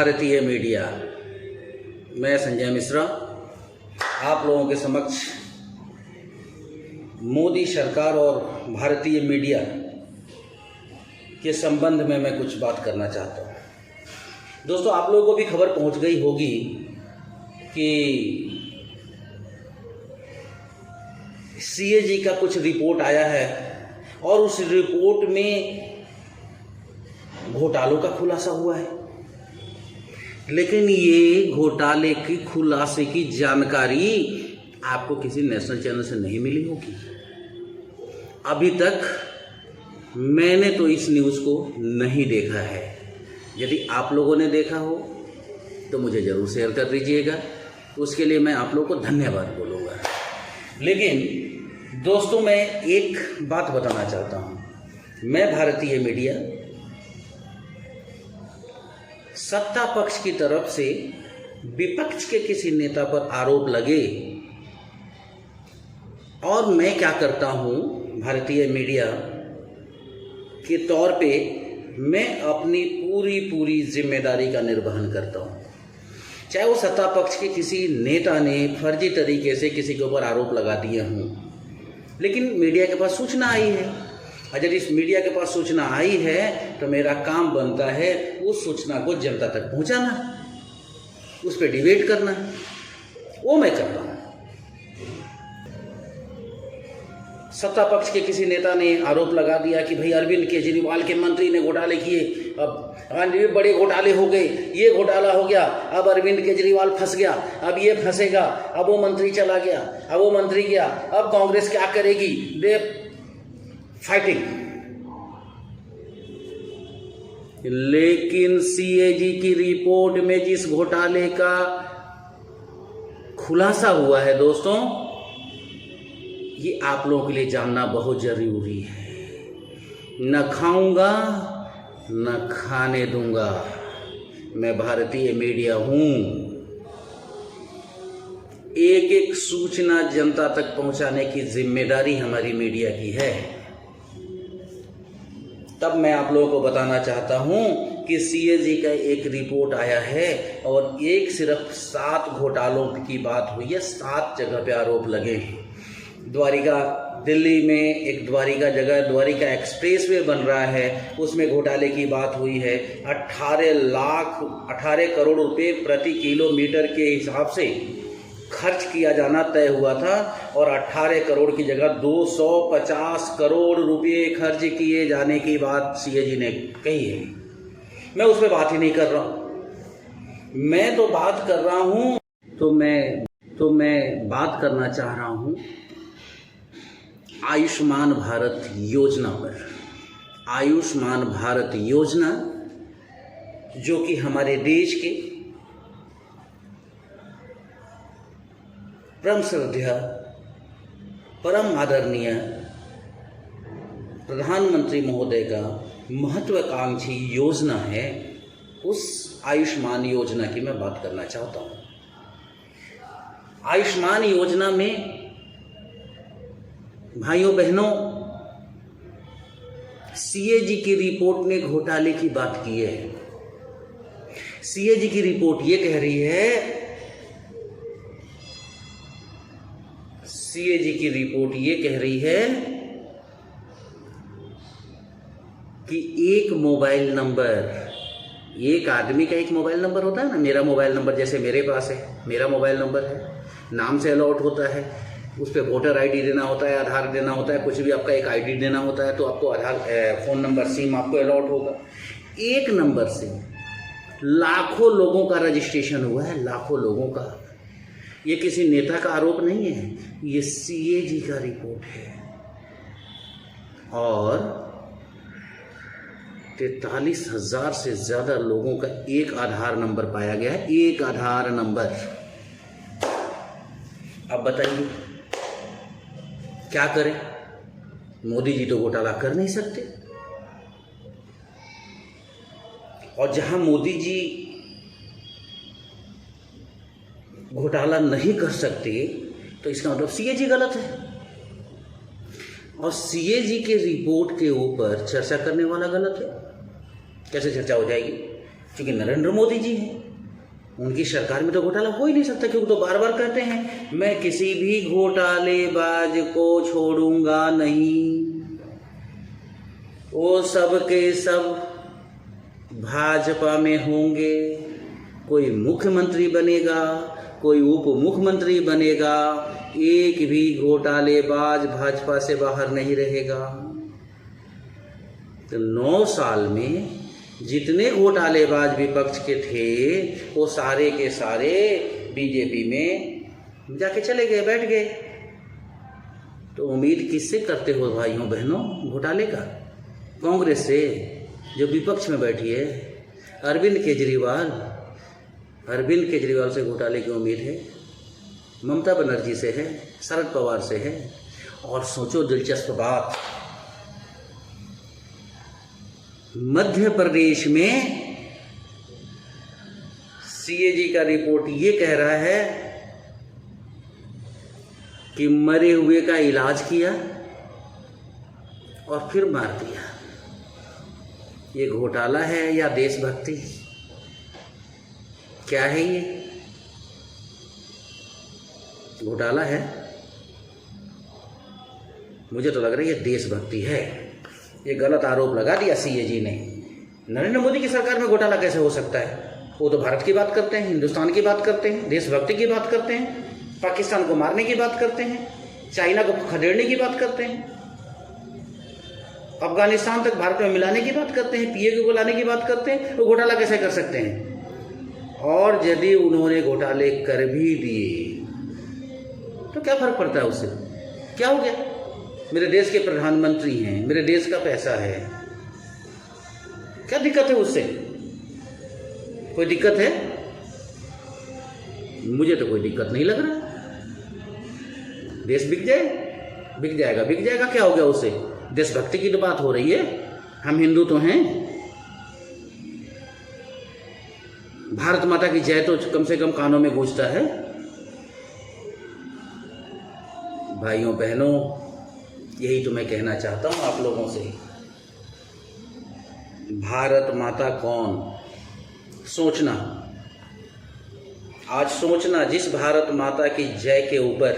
भारतीय मीडिया, मैं संजय मिश्रा आप लोगों के समक्ष मोदी सरकार और भारतीय मीडिया के संबंध में मैं कुछ बात करना चाहता हूँ। दोस्तों, आप लोगों को भी खबर पहुँच गई होगी कि सीएजी का कुछ रिपोर्ट आया है और उस रिपोर्ट में घोटालों का खुलासा हुआ है। लेकिन ये घोटाले की खुलासे की जानकारी आपको किसी नेशनल चैनल से नहीं मिली होगी। अभी तक मैंने तो इस न्यूज़ को नहीं देखा है। यदि आप लोगों ने देखा हो तो मुझे ज़रूर शेयर कर दीजिएगा, उसके लिए मैं आप लोगों को धन्यवाद बोलूँगा। लेकिन दोस्तों, मैं एक बात बताना चाहता हूँ। मैं भारतीय मीडिया सत्ता पक्ष की तरफ से विपक्ष के किसी नेता पर आरोप लगे और मैं क्या करता हूँ, भारतीय मीडिया के तौर पे मैं अपनी पूरी जिम्मेदारी का निर्वहन करता हूँ। चाहे वो सत्ता पक्ष के किसी नेता ने फर्जी तरीके से किसी के ऊपर आरोप लगा दिए हों, लेकिन मीडिया के पास सूचना आई है। अगर इस मीडिया के पास सूचना आई है तो मेरा काम बनता है उस सूचना को जनता तक पहुंचाना, उस पर डिबेट करना, वो मैं करता हूँ। सत्ता पक्ष के किसी नेता ने आरोप लगा दिया कि भाई अरविंद केजरीवाल के मंत्री ने घोटाले किए, अब ये बड़े घोटाले हो गए, ये घोटाला हो गया, अब अरविंद केजरीवाल फंस गया, अब ये फंसेगा, अब वो मंत्री चला गया, अब वो मंत्री गया, अब कांग्रेस क्या करेगी, दे फाइटिंग। लेकिन सीएजी की रिपोर्ट में जिस घोटाले का खुलासा हुआ है दोस्तों, ये आप लोगों के लिए जानना बहुत जरूरी है। न खाऊंगा न खाने दूंगा, मैं भारतीय मीडिया हूं। एक एक सूचना जनता तक पहुंचाने की जिम्मेदारी हमारी मीडिया की है। तब मैं आप लोगों को बताना चाहता हूं कि सीएजी का एक रिपोर्ट आया है और एक सिर्फ 7 घोटालों की बात हुई है। 7 जगह पे आरोप लगे हैं। द्वारिका, दिल्ली में एक द्वारिका जगह, द्वारिका एक्सप्रेस वे बन रहा है, उसमें घोटाले की बात हुई है। 18 करोड़ रुपए प्रति किलोमीटर के हिसाब से खर्च किया जाना तय हुआ था और 18 करोड़ की जगह 250 करोड़ रुपए खर्च किए जाने की बात सीएजी ने कही है। मैं उस पर बात ही नहीं कर रहा हूँ। मैं तो बात कर रहा हूँ तो मैं बात करना चाह रहा हूँ आयुष्मान भारत योजना पर। आयुष्मान भारत योजना जो कि हमारे देश के परम श्रद्धेय, परम आदरणीय प्रधानमंत्री महोदय का महत्वाकांक्षी योजना है, उस आयुष्मान योजना की मैं बात करना चाहता हूँ। आयुष्मान योजना में भाइयों बहनों, सीएजी की रिपोर्ट ने घोटाले की बात की है। सीएजी की रिपोर्ट ये कह रही है, सीएजी की रिपोर्ट ये कह रही है कि एक मोबाइल नंबर, एक आदमी का एक मोबाइल नंबर होता है ना। मेरा मोबाइल नंबर जैसे मेरे पास है, मेरा मोबाइल नंबर है, नाम से अलॉट होता है, उस पर वोटर आईडी देना होता है, आधार देना होता है, कुछ भी आपका एक आईडी देना होता है, तो आपको आधार, फ़ोन नंबर, सिम आपको अलॉट होगा। एक नंबर से लाखों लोगों का रजिस्ट्रेशन हुआ है, लाखों लोगों का। ये किसी नेता का आरोप नहीं है, ये सीएजी का रिपोर्ट है। और 43,000 से ज़्यादा लोगों का एक आधार नंबर पाया गया है, एक आधार नंबर। अब बताइए क्या करें? मोदी जी तो घोटाला कर नहीं सकते, और जहां मोदी जी घोटाला नहीं कर सकते तो इसका मतलब सीएजी गलत है, और सीएजी के रिपोर्ट के ऊपर चर्चा करने वाला गलत है। कैसे चर्चा हो जाएगी? क्योंकि नरेंद्र मोदी जी हैं, उनकी सरकार में तो घोटाला हो ही नहीं सकता, क्योंकि तो बार बार कहते हैं मैं किसी भी घोटालेबाज को छोड़ूंगा नहीं, वो सब के सब भाजपा में होंगे, कोई मुख्यमंत्री बनेगा, कोई उप मुख्यमंत्री बनेगा, एक भी घोटालेबाज भाजपा से बाहर नहीं रहेगा। तो 9 साल में जितने घोटालेबाज विपक्ष के थे वो सारे के सारे बीजेपी में जाके चले गए, बैठ गए। तो उम्मीद किससे करते हो भाइयों बहनों घोटाले का? कांग्रेस से, जो विपक्ष में बैठी है। अरविंद केजरीवाल से घोटाले की उम्मीद है, ममता बनर्जी से है, शरद पवार से है। और सोचो दिलचस्प बात, मध्य प्रदेश में सीएजी का रिपोर्ट ये कह रहा है कि मरे हुए का इलाज किया और फिर मार दिया। ये घोटाला है या देशभक्ति? क्या है ये? घोटाला है? मुझे तो लग रहा है ये देशभक्ति है। ये गलत आरोप लगा दिया सीएजी ने। नरेंद्र मोदी की सरकार में घोटाला कैसे हो सकता है? वो तो भारत की बात करते हैं, हिंदुस्तान की बात करते हैं, देशभक्ति की बात करते हैं, पाकिस्तान को मारने की बात करते हैं, चाइना को खदेड़ने की बात करते हैं, अफगानिस्तान तक भारत में मिलाने की बात करते हैं, पीएके को लाने की बात करते हैं। तो घोटाला कैसे कर सकते हैं? और यदि उन्होंने घोटाले कर भी दिए तो क्या फर्क पड़ता है उससे? क्या हो गया? मेरे देश के प्रधानमंत्री हैं, मेरे देश का पैसा है, क्या दिक्कत है उससे? कोई दिक्कत है? मुझे तो कोई दिक्कत नहीं लग रहा। देश बिक जाएगा, क्या हो गया उससे? देशभक्ति की तो बात हो रही है, हम हिंदू तो हैं। भारत माता की जय तो कम से कम कानों में गूंजता है। भाइयों बहनों, यही तो मैं कहना चाहता हूं आप लोगों से। भारत माता कौन? सोचना, आज सोचना, जिस भारत माता की जय के ऊपर